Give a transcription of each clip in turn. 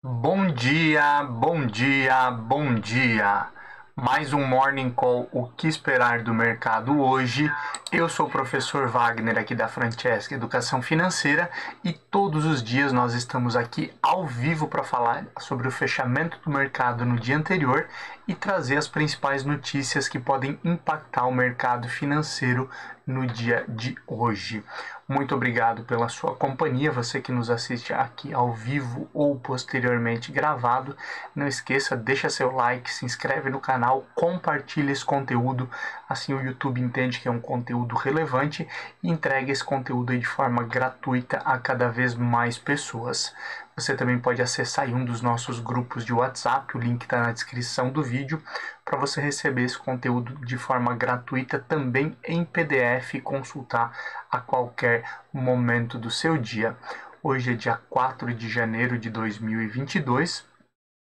Bom dia, bom dia, bom dia. Mais um Morning Call, o que esperar do mercado hoje. Eu sou o professor Wagner aqui da Francesca Educação Financeira e todos os dias nós estamos aqui ao vivo para falar sobre o fechamento do mercado no dia anterior e trazer as principais notícias que podem impactar o mercado financeiro no dia de hoje. Muito obrigado pela sua companhia, você que nos assiste aqui ao vivo ou posteriormente gravado. Não esqueça, deixa seu like, se inscreve no canal, compartilha esse conteúdo, assim o YouTube entende que é um conteúdo relevante e entrega esse conteúdo aí de forma gratuita a cada vez mais pessoas. Você também pode acessar um dos nossos grupos de WhatsApp, o link está na descrição do vídeo, para você receber esse conteúdo de forma gratuita também em PDF e consultar a qualquer momento do seu dia. Hoje é dia 4 de janeiro de 2022,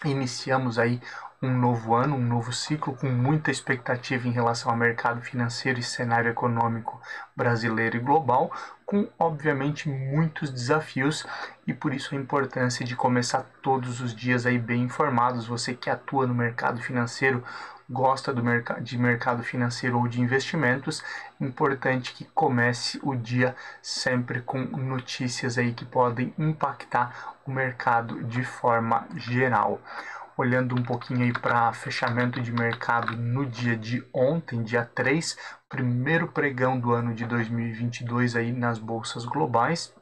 iniciamos aí um novo ano, um novo ciclo com muita expectativa em relação ao mercado financeiro e cenário econômico brasileiro e global, com obviamente muitos desafios e por isso a importância de começar todos os dias aí bem informados. Você que atua no mercado financeiro, gosta de mercado financeiro ou de investimentos, importante que comece o dia sempre com notícias aí que podem impactar o mercado de forma geral. Olhando um pouquinho aí para fechamento de mercado no dia de ontem, dia 3, primeiro pregão do ano de 2022 aí nas bolsas globais,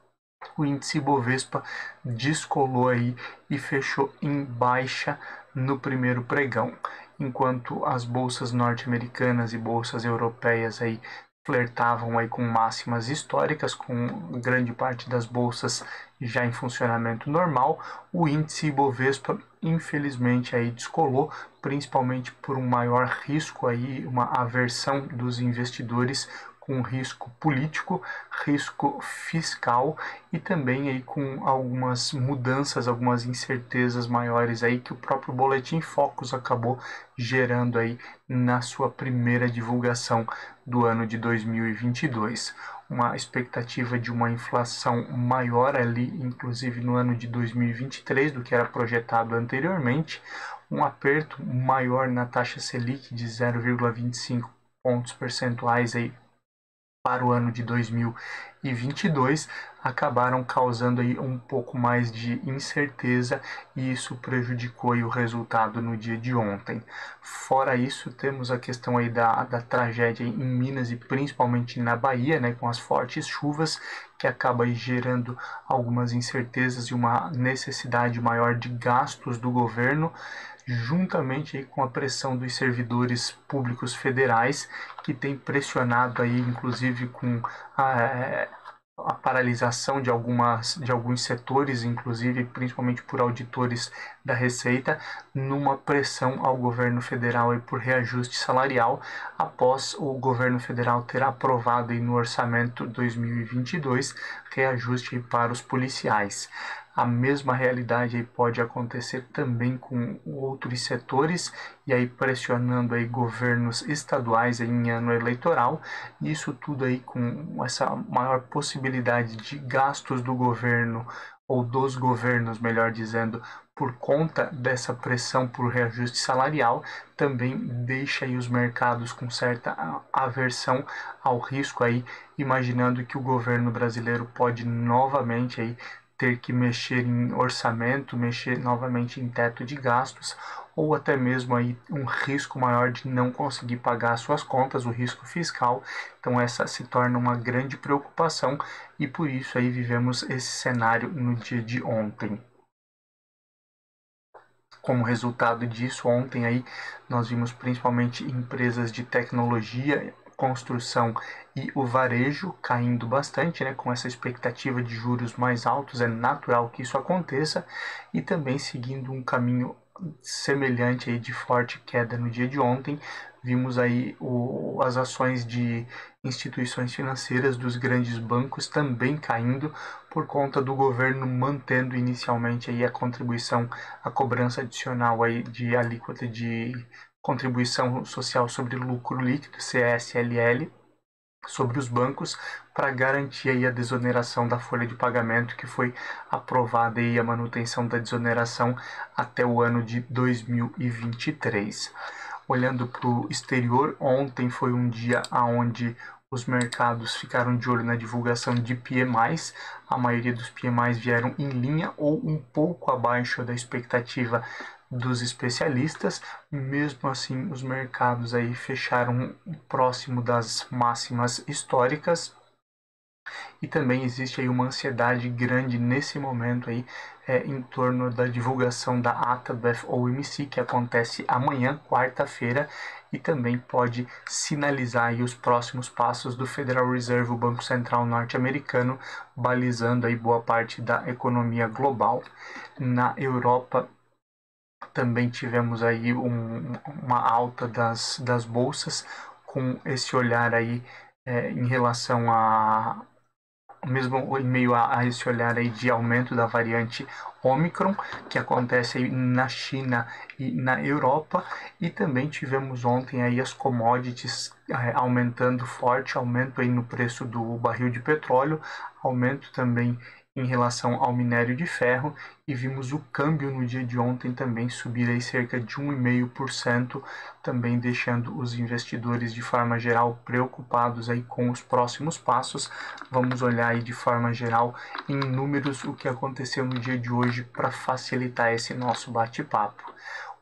o índice Bovespa descolou aí e fechou em baixa no primeiro pregão, enquanto as bolsas norte-americanas e bolsas europeias aí flertavam aí com máximas históricas, com grande parte das bolsas já em funcionamento normal. O índice Bovespa infelizmente aí descolou, principalmente por um maior risco aí, uma aversão dos investidores com risco político, risco fiscal e também aí com algumas mudanças, algumas incertezas maiores aí que o próprio Boletim Focus acabou gerando aí na sua primeira divulgação do ano de 2022. Uma expectativa de uma inflação maior ali, inclusive no ano de 2023, do que era projetado anteriormente, um aperto maior na taxa Selic de 0,25 pontos percentuais aí para o ano de 2022 acabaram causando aí um pouco mais de incerteza e isso prejudicou aí o resultado no dia de ontem. Fora isso, temos a questão aí da tragédia em Minas e principalmente na Bahia, né, com as fortes chuvas, que acaba aí gerando algumas incertezas e uma necessidade maior de gastos do governo, juntamente aí com a pressão dos servidores públicos federais, que tem pressionado aí, inclusive com a paralisação de alguns setores, inclusive principalmente por auditores da Receita, numa pressão ao governo federal aí por reajuste salarial, após o governo federal ter aprovado aí no orçamento 2022 reajuste para os policiais. A mesma realidade aí pode acontecer também com outros setores e aí pressionando aí governos estaduais aí em ano eleitoral, isso tudo aí com essa maior possibilidade de gastos do governo ou dos governos, melhor dizendo, por conta dessa pressão por reajuste salarial, também deixa aí os mercados com certa aversão ao risco aí, imaginando que o governo brasileiro pode novamente aí ter que mexer em orçamento, mexer novamente em teto de gastos, ou até mesmo aí um risco maior de não conseguir pagar suas contas, o risco fiscal. Então essa se torna uma grande preocupação e por isso aí vivemos esse cenário no dia de ontem. Como resultado disso, ontem aí nós vimos principalmente empresas de tecnologia, construção e o varejo caindo bastante, né, com essa expectativa de juros mais altos, é natural que isso aconteça, e também seguindo um caminho semelhante aí de forte queda no dia de ontem, vimos aí as ações de instituições financeiras dos grandes bancos também caindo por conta do governo mantendo inicialmente aí a contribuição, a cobrança adicional aí de alíquota de contribuição social sobre lucro líquido, CSLL, sobre os bancos para garantir aí a desoneração da folha de pagamento, que foi aprovada aí a manutenção da desoneração até o ano de 2023. Olhando para o exterior, ontem foi um dia onde os mercados ficaram de olho na divulgação de PMIs. A maioria dos PMIs vieram em linha ou um pouco abaixo da expectativa dos especialistas. Mesmo assim, os mercados aí fecharam próximo das máximas históricas. E também existe aí uma ansiedade grande nesse momento aí em torno da divulgação da ata do FOMC, que acontece amanhã, quarta-feira, e também pode sinalizar aí os próximos passos do Federal Reserve, o Banco Central norte-americano, balizando aí boa parte da economia global. Na Europa também tivemos aí uma alta das bolsas, com esse olhar aí em relação a mesmo em meio a esse olhar aí de aumento da variante Omicron, que acontece aí na China e na Europa. E também tivemos ontem aí as commodities aumentando forte, aumento aí no preço do barril de petróleo, aumento também em relação ao minério de ferro, e vimos o câmbio no dia de ontem também subir aí cerca de 1,5%, também deixando os investidores de forma geral preocupados aí com os próximos passos. Vamos olhar aí de forma geral em números o que aconteceu no dia de hoje para facilitar esse nosso bate-papo.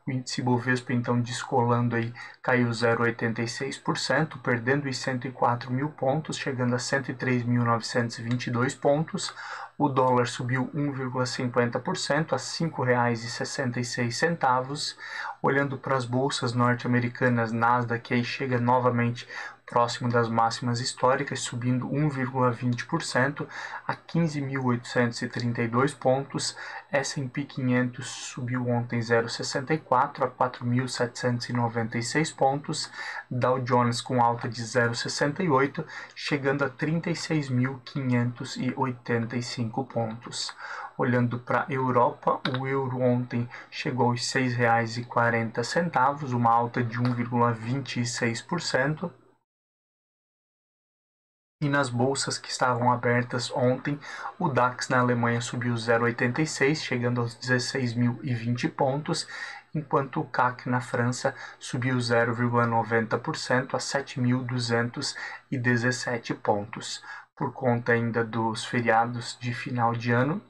O índice Bovespa, então, descolando aí, caiu 0,86%, perdendo os 104 mil pontos, chegando a 103.922 pontos. O dólar subiu 1,50% a R$ 5,66. Olhando para as bolsas norte-americanas, Nasdaq aí chega novamente próximo das máximas históricas, subindo 1,20% a 15.832 pontos. S&P 500 subiu ontem 0,64 a 4.796 pontos. Dow Jones com alta de 0,68, chegando a 36.585 pontos. Olhando para a Europa, o euro ontem chegou aos R$ 6,40, uma alta de 1,26%. E nas bolsas que estavam abertas ontem, o DAX na Alemanha subiu 0,86, chegando aos 16.020 pontos, enquanto o CAC na França subiu 0,90% a 7.217 pontos. Por conta ainda dos feriados de final de ano,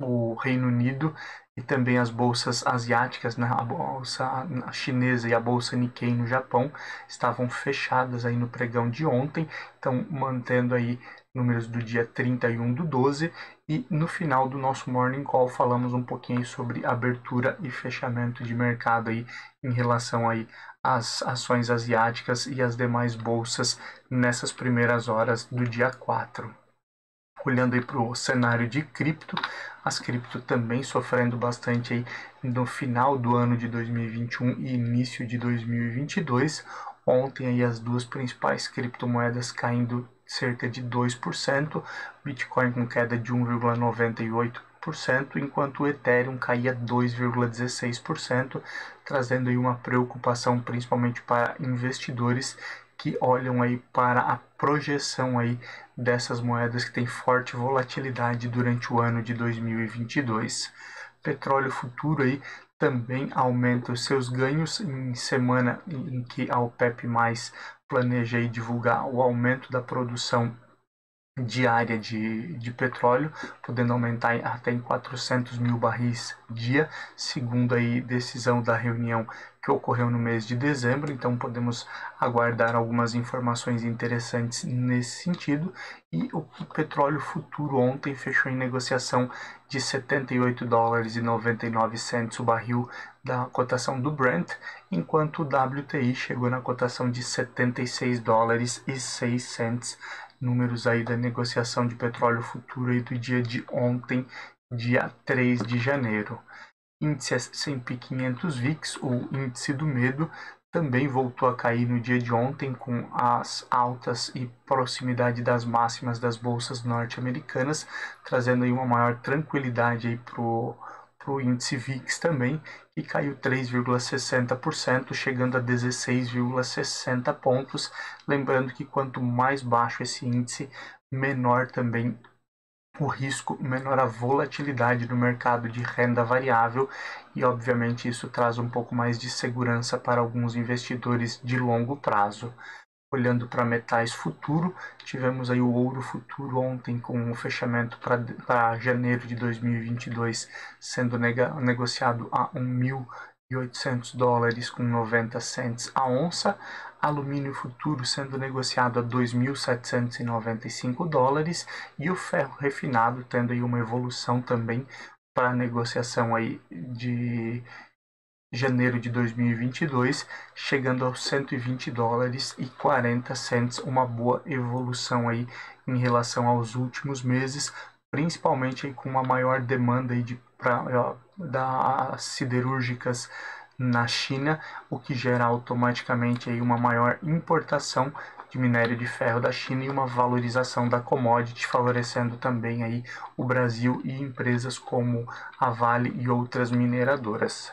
o Reino Unido e também as bolsas asiáticas, né, a bolsa chinesa e a bolsa Nikkei no Japão, estavam fechadas aí no pregão de ontem, então mantendo aí números do dia 31/12, e no final do nosso Morning Call falamos um pouquinho sobre abertura e fechamento de mercado aí em relação aí às ações asiáticas e as demais bolsas nessas primeiras horas do dia 4. Olhando aí para o cenário de cripto, as cripto também sofrendo bastante aí no final do ano de 2021 e início de 2022. Ontem aí as duas principais criptomoedas caindo cerca de 2%, Bitcoin com queda de 1,98%, enquanto o Ethereum caía 2,16%, trazendo aí uma preocupação principalmente para investidores que olham aí para a projeção aí dessas moedas que têm forte volatilidade durante o ano de 2022. Petróleo futuro aí também aumenta os seus ganhos em semana em que a OPEP+ planeja aí divulgar o aumento da produção diária de petróleo, podendo aumentar até em 400 mil barris dia, segundo aí decisão da reunião que ocorreu no mês de dezembro. Então podemos aguardar algumas informações interessantes nesse sentido. E o petróleo futuro ontem fechou em negociação de $78,99 o barril da cotação do Brent, enquanto o WTI chegou na cotação de $76,06, números aí da negociação de petróleo futuro aí do dia de ontem, dia 3 de janeiro. Índice S&P 500 VIX, o índice do medo, também voltou a cair no dia de ontem, com as altas e proximidade das máximas das bolsas norte-americanas, trazendo aí uma maior tranquilidade aí para o índice VIX também, que caiu 3,60%, chegando a 16,60 pontos. Lembrando que quanto mais baixo esse índice, menor também o risco, menor a volatilidade do mercado de renda variável e, obviamente, isso traz um pouco mais de segurança para alguns investidores de longo prazo. Olhando para metais futuro, tivemos aí o ouro futuro ontem com o fechamento para janeiro de 2022 sendo negociado a $1.800 com 90 cents a onça, alumínio futuro sendo negociado a $2.795 e o ferro refinado tendo aí uma evolução também para a negociação aí de janeiro de 2022, chegando aos $120,40, uma boa evolução aí em relação aos últimos meses, principalmente aí com uma maior demanda aí das siderúrgicas na China, o que gera automaticamente aí uma maior importação de minério de ferro da China e uma valorização da commodity, favorecendo também aí o Brasil e empresas como a Vale e outras mineradoras.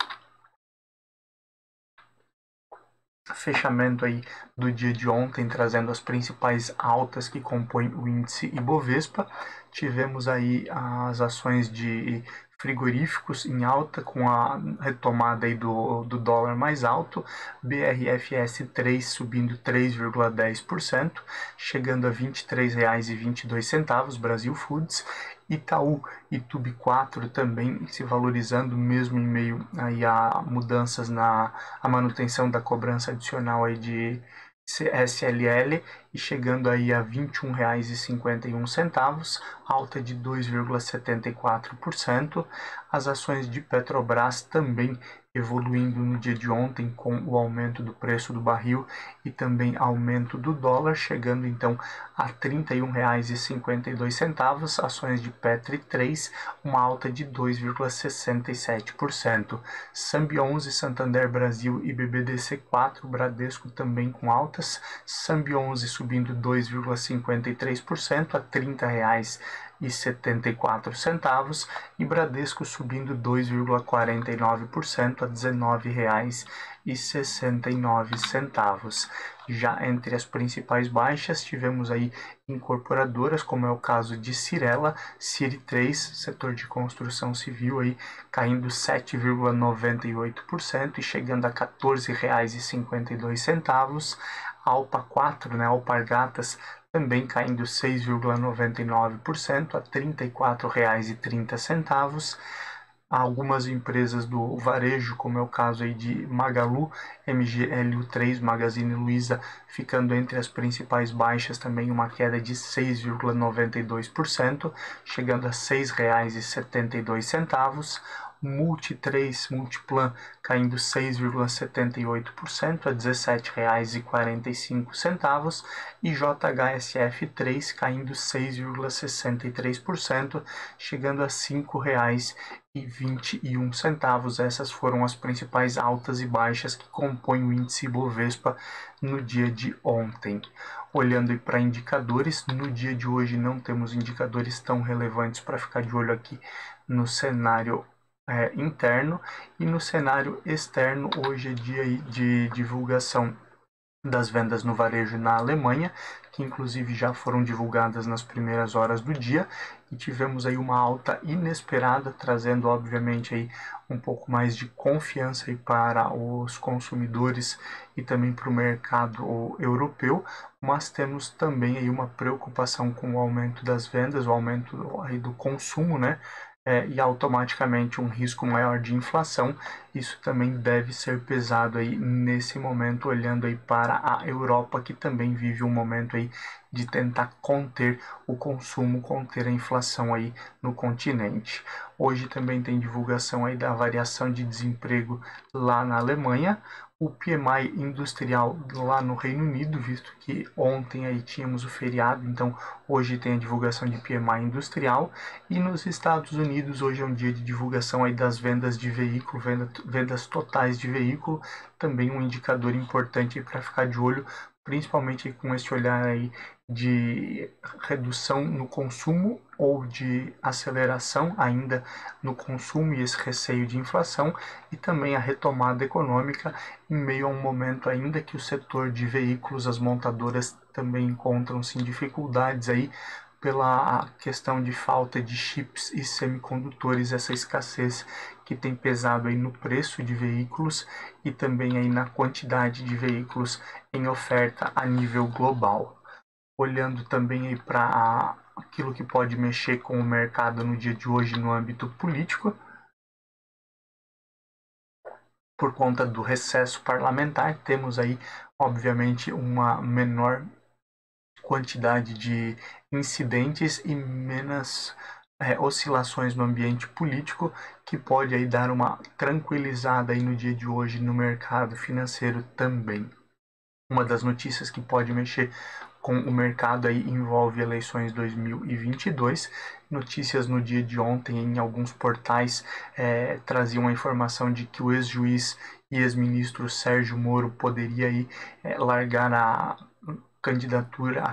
Fechamento aí do dia de ontem, trazendo as principais altas que compõem o índice Ibovespa. Tivemos aí as ações de frigoríficos em alta, com a retomada aí do dólar mais alto, BRFS 3 subindo 3,10%, chegando a R$ 23,22, Brasil Foods, Itaú e Tub4 também se valorizando, mesmo em meio aí a mudanças na manutenção da cobrança adicional aí de SLL e chegando aí a R$ 21,51, alta de 2,74%. As ações de Petrobras também evoluindo no dia de ontem com o aumento do preço do barril e também aumento do dólar, chegando então a R$ 31,52, ações de Petri 3, uma alta de 2,67%. Sambi 11, Santander Brasil e BBDC 4, Bradesco também com altas, Sambi 11 subindo 2,53% a R$ 30,74 e Bradesco subindo 2,49% a R$ 19,69. Já entre as principais baixas, tivemos aí incorporadoras, como é o caso de Cyrela, CIRI 3, setor de construção civil, aí, caindo 7,98% e chegando a R$ 14,52. Alpa 4, né, Alpargatas, também caindo 6,99% a R$ 34,30. Algumas empresas do varejo, como é o caso aí de Magalu, MGLU3, Magazine Luiza, ficando entre as principais baixas, também uma queda de 6,92%, chegando a R$ 6,72. Multi3, Multiplan, caindo 6,78% a R$ 17,45 e JHSF3 caindo 6,63%, chegando a R$ 5,21. Essas foram as principais altas e baixas que compõem o índice Ibovespa no dia de ontem. Olhando para indicadores, no dia de hoje não temos indicadores tão relevantes para ficar de olho aqui no cenário interno, e no cenário externo, hoje é dia de divulgação das vendas no varejo na Alemanha, que inclusive já foram divulgadas nas primeiras horas do dia, e tivemos aí uma alta inesperada, trazendo obviamente aí um pouco mais de confiança aí para os consumidores e também para o mercado europeu, mas temos também aí uma preocupação com o aumento das vendas, o aumento aí do consumo, né? E automaticamente um risco maior de inflação. Isso também deve ser pesado aí nesse momento, olhando aí para a Europa, que também vive um momento aí de tentar conter o consumo, conter a inflação aí no continente. Hoje também tem divulgação aí da variação de desemprego lá na Alemanha, o PMI industrial lá no Reino Unido, visto que ontem aí tínhamos o feriado, então hoje tem a divulgação de PMI industrial, e nos Estados Unidos hoje é um dia de divulgação aí das vendas de veículo, vendas totais de veículo, também um indicador importante para ficar de olho, principalmente com esse olhar aí de redução no consumo ou de aceleração ainda no consumo e esse receio de inflação, e também a retomada econômica em meio a um momento ainda que o setor de veículos, as montadoras também encontram-se em dificuldades aí pela questão de falta de chips e semicondutores, essa escassez que tem pesado aí no preço de veículos e também aí na quantidade de veículos em oferta a nível global. Olhando também aí para aquilo que pode mexer com o mercado no dia de hoje no âmbito político, por conta do recesso parlamentar, temos aí, obviamente, uma menor quantidade de incidentes e menos oscilações no ambiente político, que pode aí dar uma tranquilizada aí no dia de hoje no mercado financeiro também. Uma das notícias que pode mexer com o mercado aí envolve eleições 2022. Notícias no dia de ontem em alguns portais traziam a informação de que o ex-juiz e ex-ministro Sérgio Moro poderia aí largar a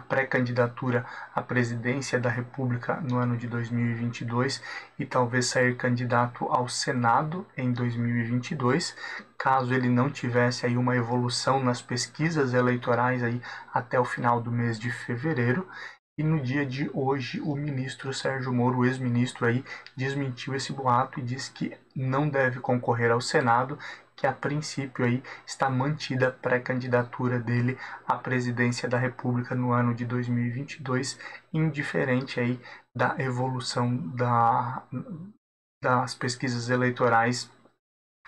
pré-candidatura à presidência da República no ano de 2022 e talvez sair candidato ao Senado em 2022, caso ele não tivesse aí uma evolução nas pesquisas eleitorais aí até o final do mês de fevereiro. E no dia de hoje, o ministro Sérgio Moro, o ex-ministro aí, desmentiu esse boato e disse que não deve concorrer ao Senado, que a princípio aí está mantida a pré-candidatura dele à presidência da República no ano de 2022, indiferente aí da evolução das pesquisas eleitorais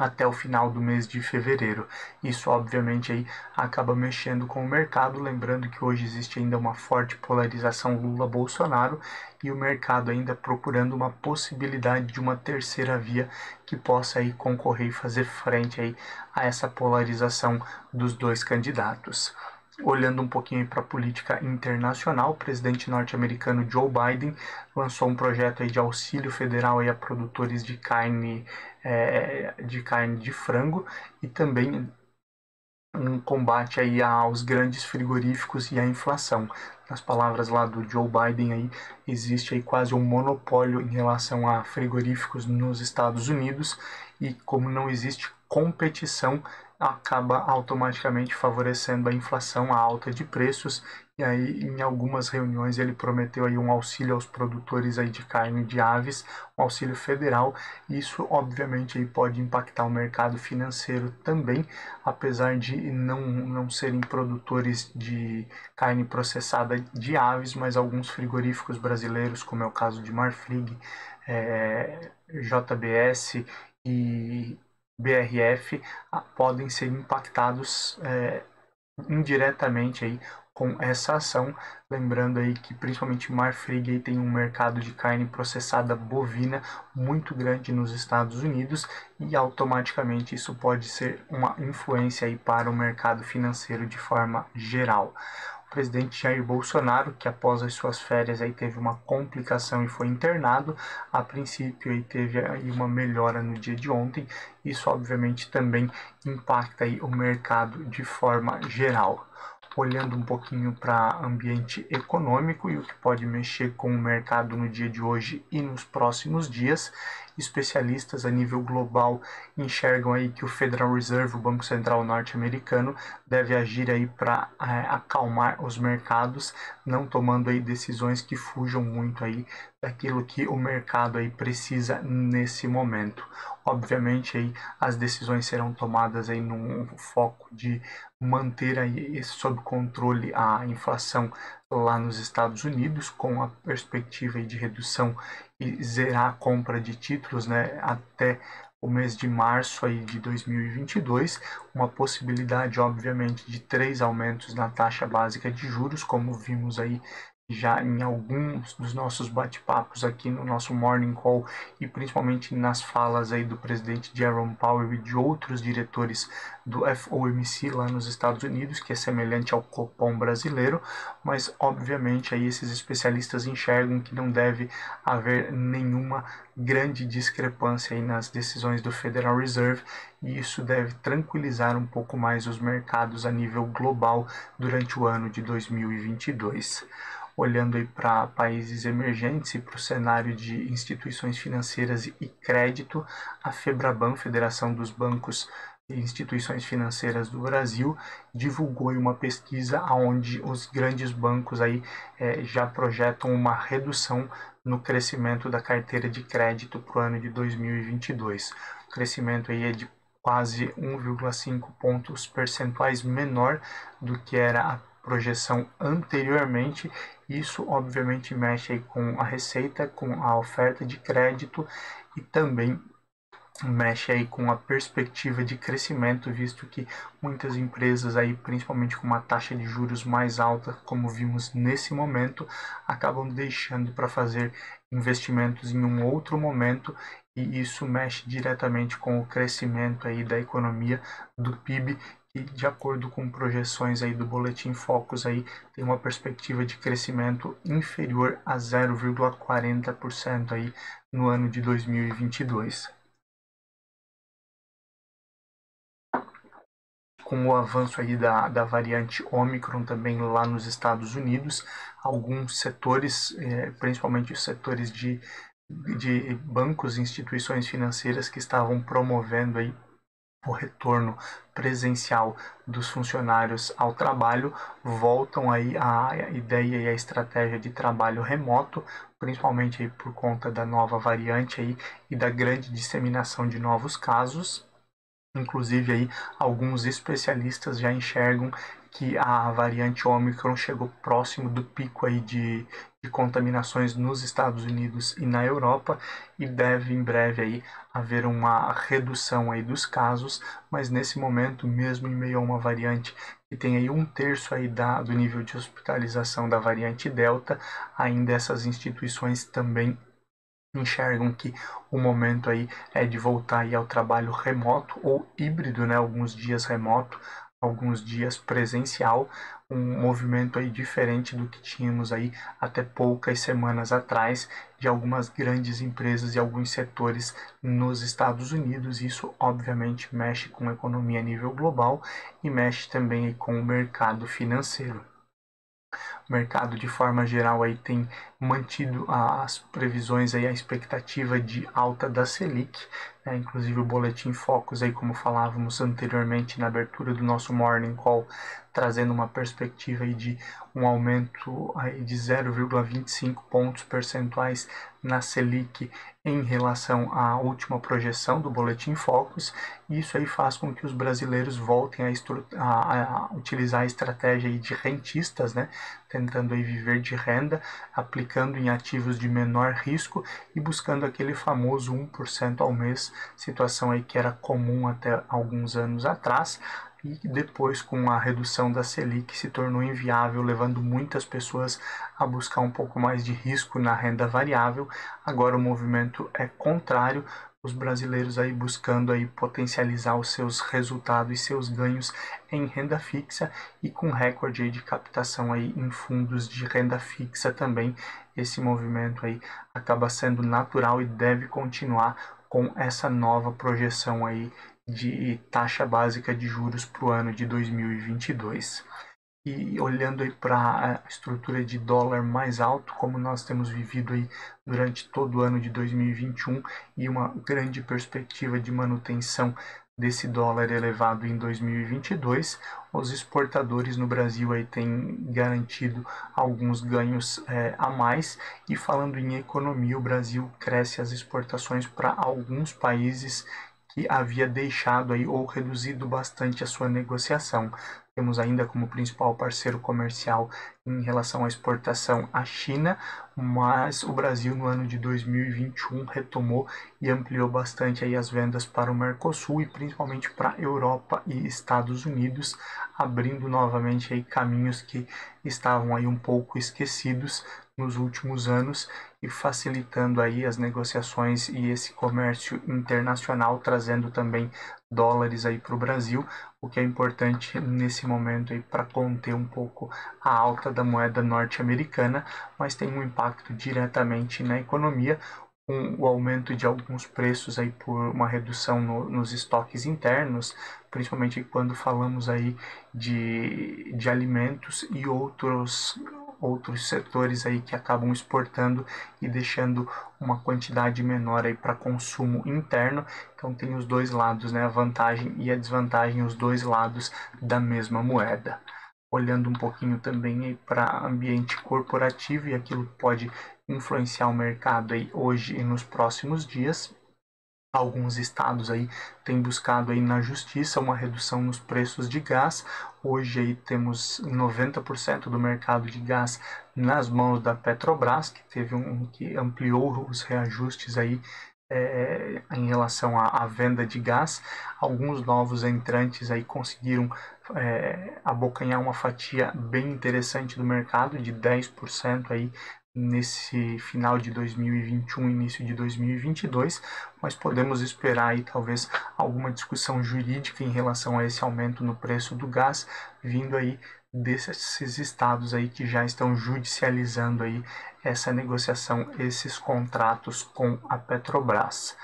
até o final do mês de fevereiro. Isso obviamente aí acaba mexendo com o mercado, lembrando que hoje existe ainda uma forte polarização Lula-Bolsonaro e o mercado ainda procurando uma possibilidade de uma terceira via que possa aí concorrer e fazer frente aí a essa polarização dos dois candidatos. Olhando um pouquinho para a política internacional, o presidente norte-americano Joe Biden lançou um projeto aí de auxílio federal aí a produtores de carne de frango e também um combate aí aos grandes frigoríficos e à inflação. Nas palavras lá do Joe Biden, aí, existe aí quase um monopólio em relação a frigoríficos nos Estados Unidos e como não existe competição, acaba automaticamente favorecendo a inflação, a alta de preços. E aí, em algumas reuniões, ele prometeu aí um auxílio aos produtores aí de carne de aves, um auxílio federal. Isso, obviamente, aí pode impactar o mercado financeiro também, apesar de não serem produtores de carne processada de aves, mas alguns frigoríficos brasileiros, como é o caso de Marfrig, JBS e BRF, podem ser impactados indiretamente aí com essa ação, lembrando aí que principalmente Marfrig tem um mercado de carne processada bovina muito grande nos Estados Unidos e automaticamente isso pode ser uma influência aí para o mercado financeiro de forma geral. O presidente Jair Bolsonaro, que após as suas férias aí teve uma complicação e foi internado, a princípio aí teve aí uma melhora no dia de ontem. Isso obviamente também impacta aí o mercado de forma geral. Olhando um pouquinho para ambiente econômico e o que pode mexer com o mercado no dia de hoje e nos próximos dias, especialistas a nível global enxergam aí que o Federal Reserve, o Banco Central norte-americano, deve agir aí para acalmar os mercados, não tomando aí decisões que fujam muito aí daquilo que o mercado aí precisa nesse momento. Obviamente aí as decisões serão tomadas aí num foco de manter aí sob controle a inflação lá nos Estados Unidos, com a perspectiva aí de redução e zerar a compra de títulos, né, até o mês de março aí de 2022, uma possibilidade obviamente de 3 aumentos na taxa básica de juros, como vimos aí já em alguns dos nossos bate-papos aqui no nosso Morning Call e principalmente nas falas aí do presidente Jerome Powell e de outros diretores do FOMC lá nos Estados Unidos, que é semelhante ao Copom brasileiro, mas obviamente aí esses especialistas enxergam que não deve haver nenhuma grande discrepância aí nas decisões do Federal Reserve e isso deve tranquilizar um pouco mais os mercados a nível global durante o ano de 2022. Olhando aí para países emergentes e para o cenário de instituições financeiras e crédito, a FEBRABAN, Federação dos Bancos e Instituições Financeiras do Brasil, divulgou uma pesquisa onde os grandes bancos aí já projetam uma redução no crescimento da carteira de crédito para o ano de 2022. O crescimento aí é de quase 1,5 pontos percentuais menor do que era a projeção anteriormente. Isso obviamente mexe aí com a receita, com a oferta de crédito e também mexe aí com a perspectiva de crescimento, visto que muitas empresas aí, principalmente com uma taxa de juros mais alta, como vimos nesse momento, acabam deixando para fazer investimentos em um outro momento e isso mexe diretamente com o crescimento aí da economia, do PIB, que de acordo com projeções aí do Boletim Focus aí tem uma perspectiva de crescimento inferior a 0,40% aí no ano de 2022. Com o avanço aí da variante Omicron também lá nos Estados Unidos, alguns setores, principalmente os setores de bancos e instituições financeiras que estavam promovendo aí o retorno presencial dos funcionários ao trabalho, voltam aí a ideia e a estratégia de trabalho remoto, principalmente aí por conta da nova variante aí e da grande disseminação de novos casos. Inclusive aí alguns especialistas já enxergam que a variante Omicron chegou próximo do pico aí de contaminações nos Estados Unidos e na Europa e deve em breve aí haver uma redução aí dos casos, mas nesse momento, mesmo em meio a uma variante que tem aí 1/3 aí do nível de hospitalização da variante Delta, ainda essas instituições também enxergam que o momento aí é de voltar aí ao trabalho remoto ou híbrido, né? Alguns dias remoto, alguns dias presencial, um movimento aí diferente do que tínhamos aí até poucas semanas atrás de algumas grandes empresas e alguns setores nos Estados Unidos. Isso obviamente mexe com a economia a nível global e mexe também aí com o mercado financeiro. O mercado de forma geral aí tem mantido as previsões aí, a expectativa de alta da Selic, né? Inclusive o Boletim Focus aí, como falávamos anteriormente na abertura do nosso Morning Call, trazendo uma perspectiva aí de um aumento aí de 0,25 pontos percentuais na Selic em relação à última projeção do Boletim Focus, e isso aí faz com que os brasileiros voltem a utilizar a estratégia aí de rentistas, né? Tentando aí viver de renda, aplicando em ativos de menor risco e buscando aquele famoso 1% ao mês, situação aí que era comum até alguns anos atrás, e depois com a redução da Selic se tornou inviável, levando muitas pessoas a buscar um pouco mais de risco na renda variável. Agora o movimento é contrário, os brasileiros aí buscando aí potencializar os seus resultados e seus ganhos em renda fixa e com recorde aí de captação aí em fundos de renda fixa também. Esse movimento aí acaba sendo natural e deve continuar com essa nova projeção aí de taxa básica de juros para o ano de 2022. E olhando aí para a estrutura de dólar mais alto, como nós temos vivido aí durante todo o ano de 2021 e uma grande perspectiva de manutenção desse dólar elevado em 2022, os exportadores no Brasil aí têm garantido alguns ganhos a mais. E falando em economia, o Brasil cresce as exportações para alguns países que havia deixado aí ou reduzido bastante a sua negociação. Temos ainda como principal parceiro comercial em relação à exportação a China, mas o Brasil no ano de 2021 retomou e ampliou bastante aí as vendas para o Mercosul e principalmente para a Europa e Estados Unidos, abrindo novamente aí caminhos que estavam aí um pouco esquecidos nos últimos anos e facilitando aí as negociações e esse comércio internacional, trazendo também dólares aí para o Brasil, o que é importante nesse momento aí para conter um pouco a alta da moeda norte-americana, mas tem um impacto diretamente na economia, com o aumento de alguns preços aí por uma redução nos estoques internos, principalmente quando falamos aí de alimentos e outros setores aí que acabam exportando e deixando uma quantidade menor aí para consumo interno. Então tem os dois lados, né? A vantagem e a desvantagem, os dois lados da mesma moeda. Olhando um pouquinho também para ambiente corporativo e aquilo que pode influenciar o mercado aí hoje e nos próximos dias. Alguns estados aí têm buscado aí na justiça uma redução nos preços de gás. Hoje aí temos 90% do mercado de gás nas mãos da Petrobras, que ampliou os reajustes aí em relação à venda de gás. Alguns novos entrantes aí conseguiram abocanhar uma fatia bem interessante do mercado, de 10% aí nesse final de 2021, início de 2022, mas podemos esperar aí talvez alguma discussão jurídica em relação a esse aumento no preço do gás, vindo aí desses estados aí que já estão judicializando aí essa negociação, esses contratos com a Petrobras.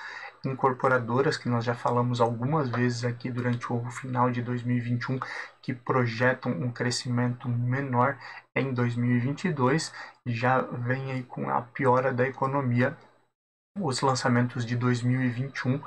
Incorporadoras, que nós já falamos algumas vezes aqui durante o final de 2021, que projetam um crescimento menor em 2022, já vem aí com a piora da economia, os lançamentos de 2021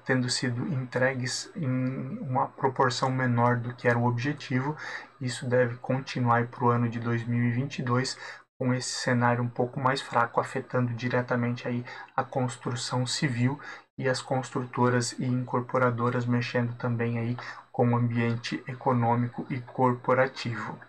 tendo sido entregues em uma proporção menor do que era o objetivo. Isso deve continuar para o ano de 2022, com esse cenário um pouco mais fraco, afetando diretamente aí a construção civil e as construtoras e incorporadoras mexendo também aí com o ambiente econômico e corporativo.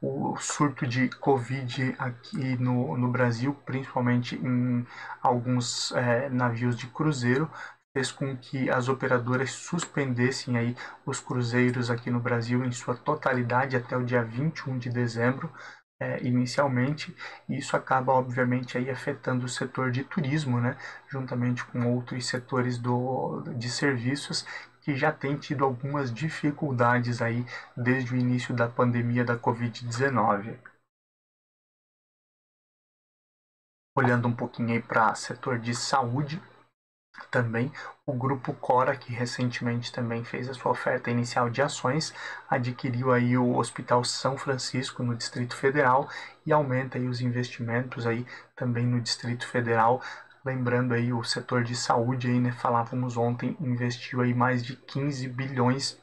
O surto de Covid aqui no Brasil, principalmente em alguns navios de cruzeiro, fez com que as operadoras suspendessem aí os cruzeiros aqui no Brasil em sua totalidade até o dia 21 de dezembro, inicialmente, e isso acaba obviamente aí afetando o setor de turismo, né, juntamente com outros setores de serviços que já tem tido algumas dificuldades aí desde o início da pandemia da Covid-19. Olhando um pouquinho aí para o setor de saúde, também o grupo Cora, que recentemente também fez a sua oferta inicial de ações, adquiriu aí o Hospital São Francisco no Distrito Federal e aumenta aí os investimentos aí também no Distrito Federal. Lembrando aí o setor de saúde aí, né, falávamos ontem, investiu aí mais de 15 bilhões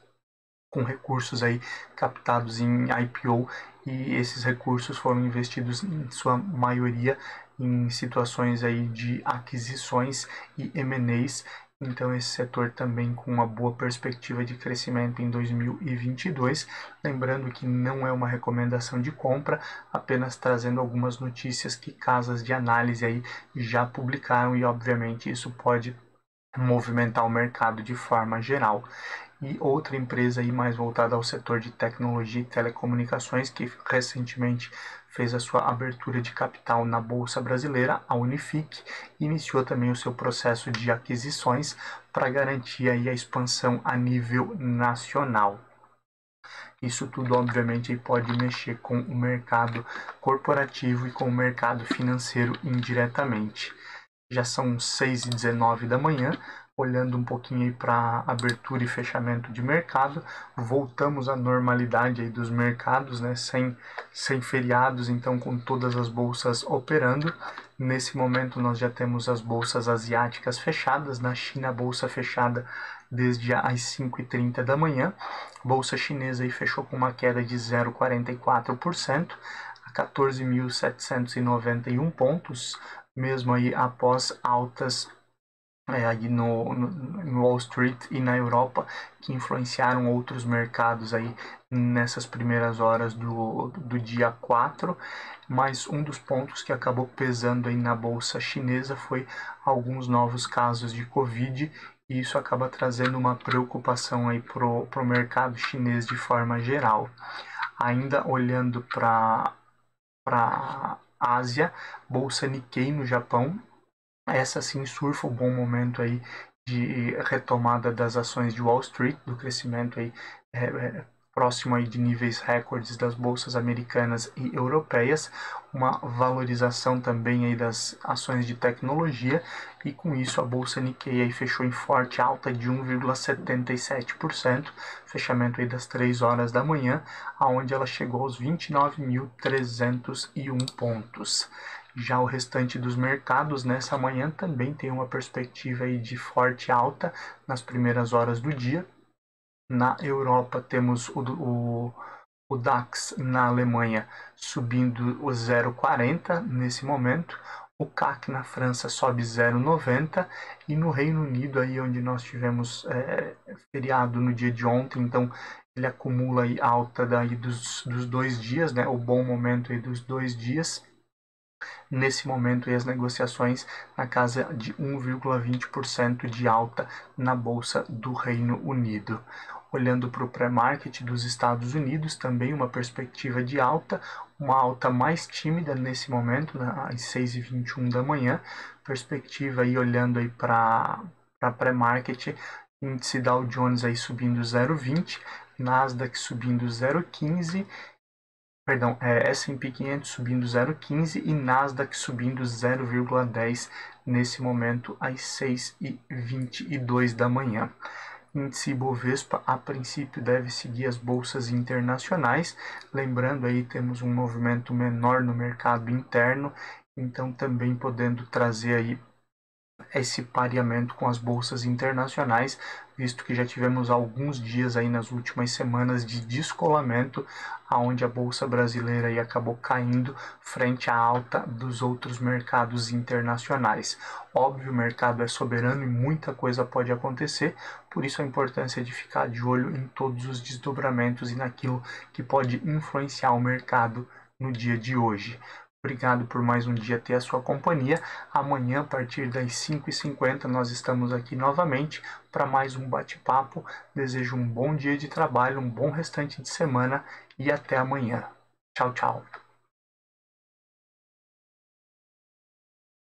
com recursos aí captados em IPO, e esses recursos foram investidos em sua maioria em situações aí de aquisições e M&As. Então esse setor também com uma boa perspectiva de crescimento em 2022, lembrando que não é uma recomendação de compra, apenas trazendo algumas notícias que casas de análise aí já publicaram, e obviamente isso pode movimentar o mercado de forma geral. E outra empresa aí mais voltada ao setor de tecnologia e telecomunicações, que recentemente fez a sua abertura de capital na Bolsa Brasileira, a Unifique, iniciou também o seu processo de aquisições para garantir aí a expansão a nível nacional. Isso tudo, obviamente, pode mexer com o mercado corporativo e com o mercado financeiro indiretamente. Já são 6h19 da manhã, olhando um pouquinho para a abertura e fechamento de mercado, voltamos à normalidade aí dos mercados, né? sem feriados, então com todas as bolsas operando. Nesse momento nós já temos as bolsas asiáticas fechadas, na China a bolsa fechada desde as 5h30 da manhã, bolsa chinesa aí fechou com uma queda de 0,44%, a 14.791 pontos, mesmo aí após altas aí no Wall Street e na Europa, que influenciaram outros mercados aí nessas primeiras horas do dia 4. Mas um dos pontos que acabou pesando aí na bolsa chinesa foi alguns novos casos de Covid, e isso acaba trazendo uma preocupação aí pro mercado chinês de forma geral. Ainda olhando para a Ásia, bolsa Nikkei no Japão, essa sim surfa um bom momento aí de retomada das ações de Wall Street, do crescimento aí próximo aí de níveis recordes das bolsas americanas e europeias, uma valorização também aí das ações de tecnologia, e com isso a bolsa Nikkei aí fechou em forte alta de 1,77%, fechamento aí das 3 horas da manhã, aonde ela chegou aos 29.301 pontos. Já o restante dos mercados nessa manhã também tem uma perspectiva aí de forte alta nas primeiras horas do dia. Na Europa temos o DAX na Alemanha subindo o 0,40 nesse momento. O CAC na França sobe 0,90, e no Reino Unido, aí onde nós tivemos feriado no dia de ontem, então ele acumula aí alta daí dos 2 dias, né, o bom momento aí dos 2 dias. Nesse momento, as negociações na casa de 1,20% de alta na Bolsa do Reino Unido. Olhando para o pré-market dos Estados Unidos, também uma perspectiva de alta, uma alta mais tímida nesse momento, às 6h21 da manhã. Perspectiva aí olhando aí para pré-market, índice Dow Jones aí subindo 0,20, Nasdaq subindo 0,15, perdão, S&P 500 subindo 0,15 e Nasdaq subindo 0,10 nesse momento às 6h22 da manhã. Índice Bovespa, a princípio, deve seguir as bolsas internacionais. Lembrando aí, temos um movimento menor no mercado interno, então também podendo trazer aí esse pareamento com as bolsas internacionais, visto que já tivemos alguns dias aí nas últimas semanas de descolamento, aonde a bolsa brasileira aí acabou caindo frente à alta dos outros mercados internacionais. Óbvio, o mercado é soberano e muita coisa pode acontecer, por isso a importância de ficar de olho em todos os desdobramentos e naquilo que pode influenciar o mercado no dia de hoje. Obrigado por mais um dia ter a sua companhia. Amanhã, a partir das 5h50, nós estamos aqui novamente para mais um bate-papo. Desejo um bom dia de trabalho, um bom restante de semana e até amanhã. Tchau, tchau.